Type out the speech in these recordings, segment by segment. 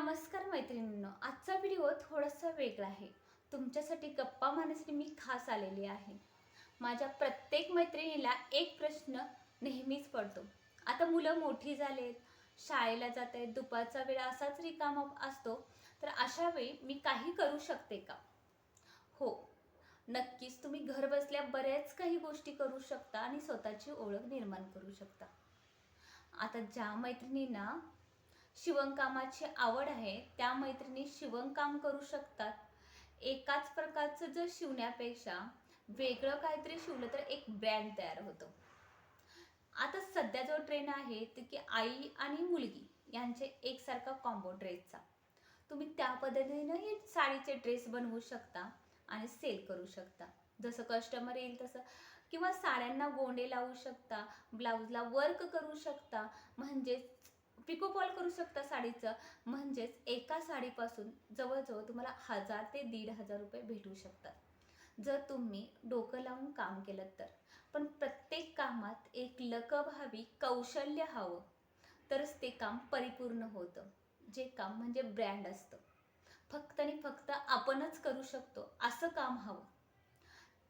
नमस्कार मैत्रिणींनो, आजचा व्हिडिओ थोडासा वेगळा आहे. तुमच्यासाठी गप्पा मारण्यासाठी मी खास आलेली आहे. माझ्या प्रत्येक मैत्रिणीला एक प्रश्न नेहमीच पडतो. आता मुलं मोठी झालेत, शाळेला जात आहेत, दुपारचा वेळ असाच रिकामा असतो, तर अशा वेळी मी काही करू शकते का? हो, नक्कीच तुम्ही घर बसल्या बऱ्याच काही गोष्टी करू शकता आणि स्वतःची ओळख निर्माण करू शकता. आता ज्या मैत्रिणींना शिवणकामाची आवड आहे त्या मैत्रिणी शिवणकाम करू शकतात. एकाच प्रकारचं जर शिवण्यापेक्षा वेगळं काहीतरी शिवलं तर एक ब्रँड तयार होतो. आता सध्या जो ट्रेंड आहे ते की आई आणि मुलगी यांचे एकसारखा कॉम्बो ड्रेसचा. तुम्ही त्या पद्धतीने साडीचे ड्रेस बनवू शकता आणि सेल करू शकता. जसं कस्टमर येईल तसं, किंवा साड्यांना गोंडे लावू शकता, ब्लाऊजला वर्क करू शकता, म्हणजेच पिको फॉल करू शकता साडीचं. म्हणजेच एका साडीपासून जवळजवळ तुम्हाला 1000 ते 1500 रुपये भेटू शकतात जर तुम्ही डोकं लावून काम केलं तर. पण प्रत्येक कामात एक लकब हवी, कौशल्य हवं, तरच ते काम परिपूर्ण होतं. जे काम म्हणजे ब्रँड असतं. फक्त आणि फक्त आपणच करू शकतो असं काम हवं.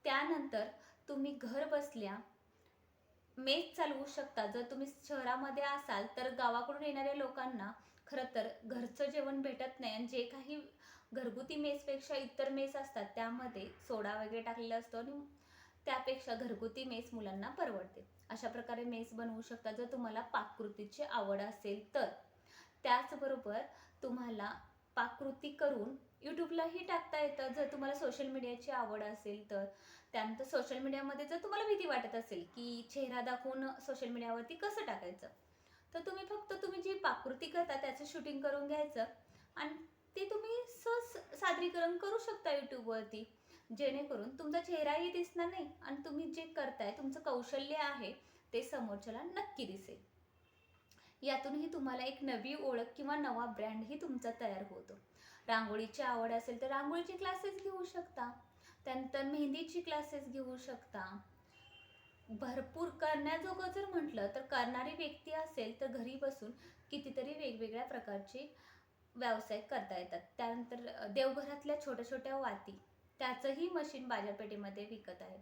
त्यानंतर तुम्ही घर बसल्या मेस चालवू शकता. जर तुम्ही शहरामध्ये असाल तर गावाकडून येणाऱ्या लोकांना खरं तर घरचं जेवण भेटत नाही, आणि जे काही घरगुती मेसपेक्षा इतर मेस असतात त्यामध्ये सोडा वगैरे टाकलेला असतो, आणि त्यापेक्षा घरगुती मेस मुलांना परवडते. अशा प्रकारे मेस बनवू शकता जर तुम्हाला पाककृतीची आवड असेल तर. त्याचबरोबर तुम्हाला पाककृती करून यूट्यूबलाही टाकता येतं जर तुम्हाला सोशल मीडियाची आवड असेल तर. त्यानंतर सोशल मीडियामध्ये जर तुम्हाला भीती वाटत असेल की चेहरा दाखवून सोशल मीडियावरती कसं टाकायचं, तर तुम्ही फक्त तुम्ही जी पाककृती करता त्याचं शूटिंग करून घ्यायचं आणि ते तुम्ही सहज सादरीकरण करू शकता यूट्यूबवरती. जेणेकरून तुमचा चेहराही दिसणार नाही आणि तुम्ही जे करताय, तुमचं कौशल्य आहे ते समोरच्याला नक्की दिसेल. यातूनही तुम्हाला एक नवी ओळख किंवा नवा ब्रँडही तुमचा तयार होतो. रांगोळीची आवड असेल तर रांगोळीचे क्लासेस घेऊ शकता. त्यानंतर मेहंदीची क्लासेस घेऊ शकता. भरपूर करण्याजोगं जर म्हटलं तर करणारी व्यक्ती असेल तर घरी बसून कितीतरी वेगवेगळ्या प्रकारचे व्यवसाय करता येतात. त्यानंतर देवघरातल्या छोट्या छोट्या वाती, त्याचंही मशीन बाजारपेठेमध्ये विकत आहे.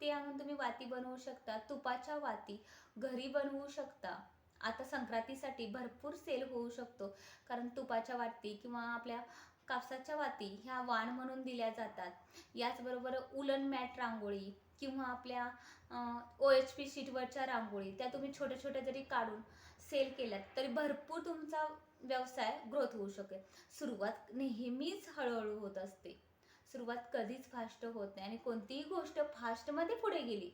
ते आणून तुम्ही वाती बनवू शकता. तुपाच्या वाती घरी बनवू शकता. आता संक्रांतीसाठी भरपूर सेल होऊ शकतो, कारण तुपाच्या वाती किंवा आपल्या कापसाच्या वाती ह्या वाण म्हणून दिल्या जातात. याचबरोबर उलन मॅट रांगोळी किंवा आपल्या OHP शीटवरच्या रांगोळी त्या तुम्ही छोट्या छोट्या जरी काढून सेल केल्यात तरी भरपूर तुमचा व्यवसाय ग्रोथ होऊ शकेल. सुरुवात नेहमीच हळूहळू होत असते. सुरुवात कधीच फास्ट होत नाही, आणि कोणतीही गोष्ट फास्टमध्ये पुढे गेली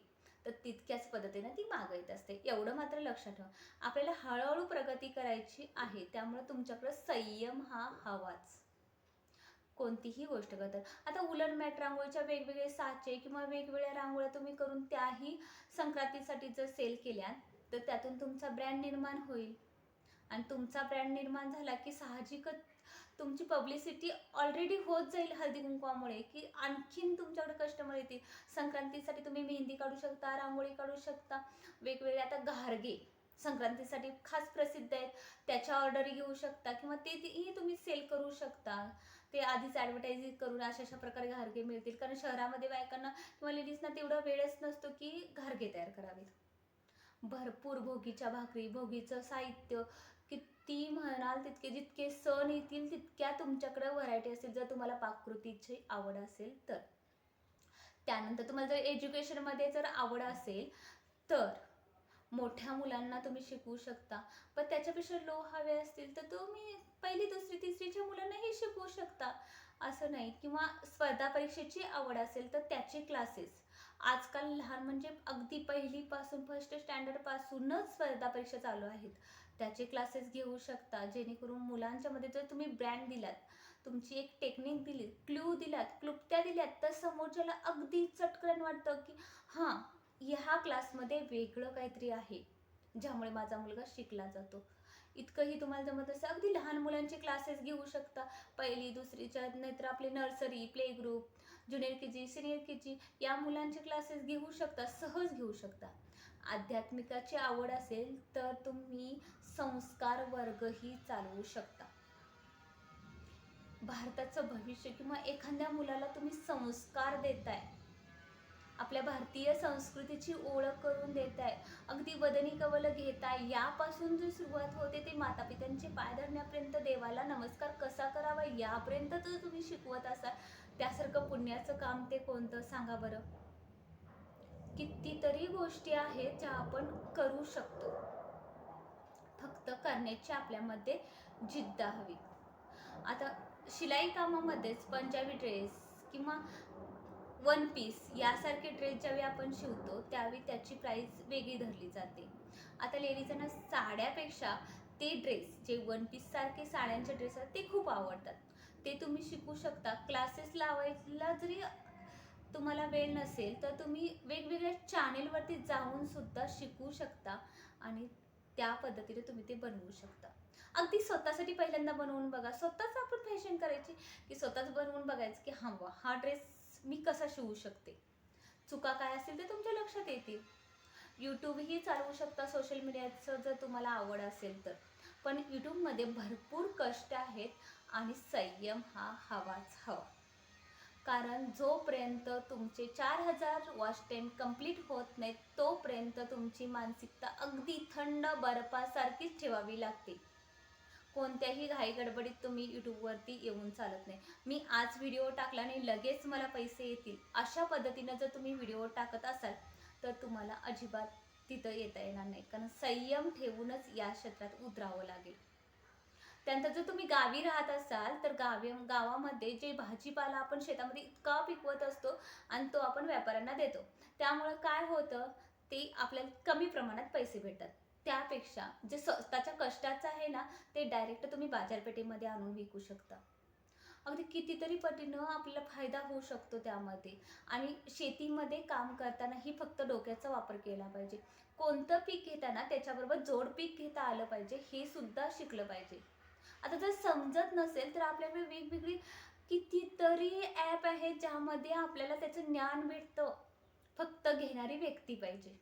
तर तितक्याच पद्धतीने ती मागे येत असते. एवढं मात्र लक्षात ठेवा, आपल्याला हळूहळू प्रगती करायची आहे. त्यामुळे तुमच्याकडे संयम हा हवाच कोणतीही गोष्ट करतात. आता उलन मॅट रांगोळीच्या वेगवेगळे साचे किंवा वेगवेगळ्या रांगोळ्या तुम्ही करून त्याही संक्रांतीसाठी जर सेल केल्या तर त्यातून तुमचा ब्रँड निर्माण होईल. आणि तुमचा ब्रँड निर्माण झाला की साहजिकच तुमची पब्लिसिटी ऑलरेडी होत जाईल हळदी कुंकवामुळे, की आणखीन तुमच्याकडे कस्टमर येतील. संक्रांतीसाठी तुम्ही मेहंदी काढू शकता, रांगोळी काढू शकता. वेगवेगळे आता घारगे संक्रांतीसाठी खास प्रसिद्ध आहेत, त्याच्या ऑर्डर घेऊ शकता किंवा तेही तुम्ही सेल करू शकता. ते आधीच ॲडव्हर्टायझिंग करून अशा प्रकारे घारगे मिळतील, कारण शहरामध्ये बायकांना किंवा लेडीजना तेवढा वेळच नसतो की घारगे तयार करावेत. भरपूर भोगीच्या भाकरी, भोगीचं साहित्य, किती म्हणाल तितके, जितके सण येतील तितक्या तुमच्याकडे व्हरायटी असेल जर तुम्हाला पाककृतीची आवड असेल तर. त्यानंतर तुम्हाला जर एज्युकेशनमध्ये जर आवड असेल तर मोठ्या मुलांना तुम्ही शिकवू शकता. पण त्याच्यापेक्षा लो हवे असतील तर तुम्ही पहिली दुसरी तिसरीच्या मुलांनाही शिकवू शकता, असं नाही. किंवा स्पर्धा परीक्षेची आवड असेल तर त्याचे क्लासेस आजकाल लहान म्हणजे अगदी पहिलीपासून फर्स्ट स्टँडर्डपासूनच स्पर्धा परीक्षा चालू आहेत, त्याचे क्लासेस घेऊ शकता. जेणेकरून मुलांच्या मध्ये जर तुम्ही ब्रँड दिलात, तुमची एक टेक्निक दिली, क्लू दिलात, क्लुप्त्या दिल्यात, तर समोरच्याला अगदी चटकन वाटतं की हां, ह्या क्लासमध्ये वेगळं काहीतरी आहे ज्यामुळे माझा मुलगा शिकला जातो. इतकंही तुम्हाला जमत असेल अगदी लहान मुलांचे क्लासेस घेऊ शकता. पहिली दुसरीच्या, नाहीतर आपले nursery, play group, junior KG, senior KG या मुलांचे क्लासेस घेऊ शकता, सहज घेऊ शकता. आध्यात्मिकाची आवड असेल तर तुम्ही संस्कार वर्गही चालवू शकता. भारताचं भविष्य किंवा एखाद्या मुलाला तुम्ही संस्कार देताय, आपल्या भारतीय संस्कृतीची ओळख करून देताय, अगदी वदनी कवल घेताय, यापासून जी सुरुवात होते ते मातापित्यांचे पाय धरण्यापर्यंत, देवाला नमस्कार कसा करावा यापर्यंत जर तुम्ही शिकवत असाल, त्यासारखं पुण्याचं काम ते कोणतं सांगा बरं. कितीतरी गोष्टी आहेत ज्या आपण करू शकतो, फक्त करण्याची आपल्यामध्ये जिद्द हवी. आता शिलाई कामामध्येच पंजाबी ड्रेस किंवा वन पीस यासारखे ड्रेस ज्यावेळी आपण शिवतो त्यावेळी त्याची प्राइस वेगळी धरली जाते. आता लेडीजांना साड्यापेक्षा ते ड्रेस जे वन पीस सारखे साड्यांचे ड्रेस आहेत ते खूप आवडतात. ते तुम्ही शिकू शकता. क्लासेस लावायला जरी तुम्हाला वेळ नसेल तर तुम्ही वेगवेगळ्या चॅनेलवरती जाऊन सुद्धा शिकू शकता आणि त्या पद्धतीने तुम्ही ते बनवू शकता. अगदी स्वतःसाठी पहिल्यांदा बनवून बघा. स्वतःच आपण फॅशन करायची की स्वतःच बनवून बघायचं की हा ड्रेस मी कसा शिवू शकते. चुका काय असतील ते तुमच्या लक्षात येतील. यूट्यूबही चालवू शकता सोशल मीडियाचं जर तुम्हाला आवड असेल तर. पण यूट्यूबमध्ये भरपूर कष्ट आहेत आणि संयम हा हवाच हवा. कारण जोपर्यंत तुमचे 4000 वॉच टाईम कंप्लीट होत नाहीत तोपर्यंत तुमची मानसिकता अगदी थंड बर्फासारखीच ठेवावी लागते. कोणत्याही घाई गडबडीत तुम्ही यूट्यूबवरती येऊन चालत नाही. मी आज व्हिडिओ टाकला नाही लगेच मला पैसे येतील अशा पद्धतीनं जर तुम्ही व्हिडिओ टाकत असाल तर तुम्हाला अजिबात तिथं येता येणार नाही. कारण संयम ठेवूनच या क्षेत्रात उतरावं लागेल. त्यानंतर जर तुम्ही गावी राहत असाल तर गावामध्ये जे भाजीपाला आपण शेतामध्ये इतका पिकवत असतो आणि तो आपण व्यापाऱ्यांना देतो, त्यामुळे काय होतं ते आपल्याला कमी प्रमाणात पैसे भेटतात. त्यापेक्षा जे स्वतःच्या कष्टाचं आहे ना ते डायरेक्ट तुम्ही बाजारपेठेमध्ये आणून विकू शकता. अगदी कितीतरी पटीनं आपल्याला फायदा होऊ शकतो त्यामध्ये. आणि शेतीमध्ये काम करताना ही फक्त डोक्याचा वापर केला पाहिजे. कोणतं पीक घेताना त्याच्याबरोबर जोड पीक घेता आलं पाहिजे हे सुद्धा शिकलं पाहिजे. आता जर समजत नसेल तर आपल्याकडे वेगवेगळी कितीतरी ॲप आहेत ज्यामध्ये आपल्याला त्याचं ज्ञान भेटतं. फक्त घेणारी व्यक्ती पाहिजे.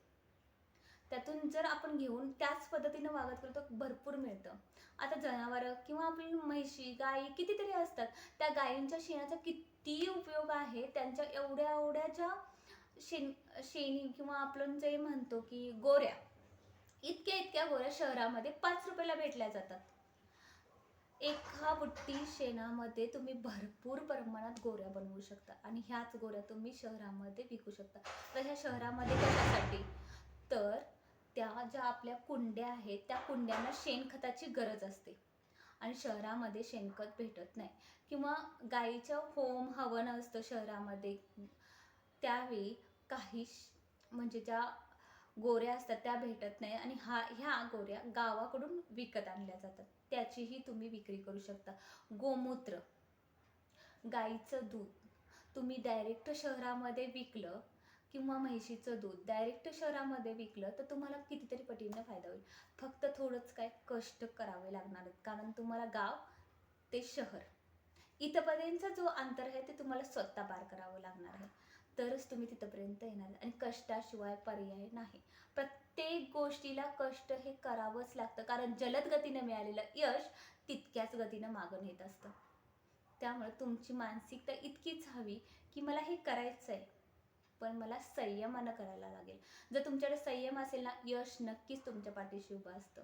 त्यातून जर आपण घेऊन त्याच पद्धतीनं वागत गेलो तर भरपूर मिळतं. आता जनावरं किंवा आपली म्हशी गाई कितीतरी असतात, त्या गायींच्या शेणाचा किती उपयोग आहे. त्यांच्या एवढ्या एवढ्या ज्या शेणी किंवा आपण जे म्हणतो की गोऱ्या, इतक्या इतक्या गोऱ्या शहरामध्ये 5 रुपयाला भेटल्या जातात. एका बुट्टी शेणामध्ये तुम्ही भरपूर प्रमाणात गोऱ्या बनवू शकता आणि ह्याच गोऱ्या तुम्ही शहरामध्ये विकू शकता. तर ह्या शहरामध्ये कशासाठी, तर त्या ज्या आपल्या कुंड्या आहेत त्या कुंड्यांना शेणखताची गरज असते आणि शहरामध्ये शेणखत भेटत नाही. किंवा गाईचं होम हवन असतं शहरामध्ये, त्यावेळी काही म्हणजे ज्या गोऱ्या असतात त्या भेटत नाही आणि ह्या गोऱ्या गावाकडून विकत आणल्या जातात. त्याचीही तुम्ही विक्री करू शकता. गोमूत्र, गाईचं दूध तुम्ही डायरेक्ट शहरामध्ये विकलं किंवा म्हैशीचं दूध डायरेक्ट शहरामध्ये विकलं तर तुम्हाला कितीतरी पटीनं फायदा होईल. फक्त थोडंच काय कष्ट करावे लागणार आहेत. कारण तुम्हाला गाव ते शहर इथपर्यंतचा जो अंतर आहे ते तुम्हाला स्वतः पार करावं लागणार आहे. तरच तुम्ही तिथपर्यंत येणार आणि कष्टाशिवाय पर्याय नाही. प्रत्येक गोष्टीला कष्ट हे करावंच लागतं. कारण जलद गतीनं मिळालेलं यश तितक्याच गतीनं मागून येत असतं. त्यामुळे तुमची मानसिकता इतकीच हवी की मला हे करायचं आहे पण मला संयमानं करायला लागेल. जर तुमच्याकडे संयम असेल ना यश नक्कीच तुमच्या पाठीशी उभं असतं.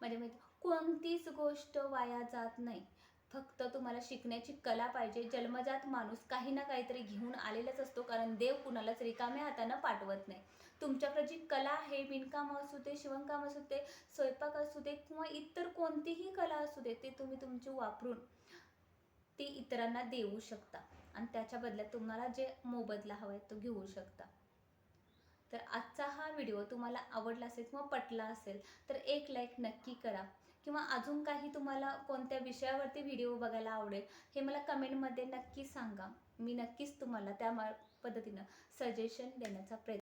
म्हणजे कोणतीच गोष्ट वाया जात नाही. फक्त तुम्हाला शिकण्याची कला पाहिजे. जन्मजात माणूस काही ना काहीतरी घेऊन आलेलाच असतो. कारण देव कुणालाच रिकाम्या हातानं पाठवत नाही. तुमच्याकडे जी कला आहे, विणकाम असू दे, शिवणकाम असू दे, स्वयंपाक असू दे किंवा इतर कोणतीही कला असू दे, ते तुम्ही तुमची वापरून ते इतरांना देऊ शकता आणि त्याच्या बदल्यात तुम्हाला जे मोबदला हवा आहे तो घेऊ शकता. तर आजचा हा व्हिडिओ तुम्हाला आवडला असेल किंवा पटला असेल तर एक लाईक नक्की करा. किंवा अजून काही तुम्हाला कोणत्या विषयावरती व्हिडिओ बघायला आवडेल हे मला कमेंटमध्ये नक्की सांगा. मी नक्कीच तुम्हाला त्या पद्धतीनं सजेशन देण्याचा प्रयत्न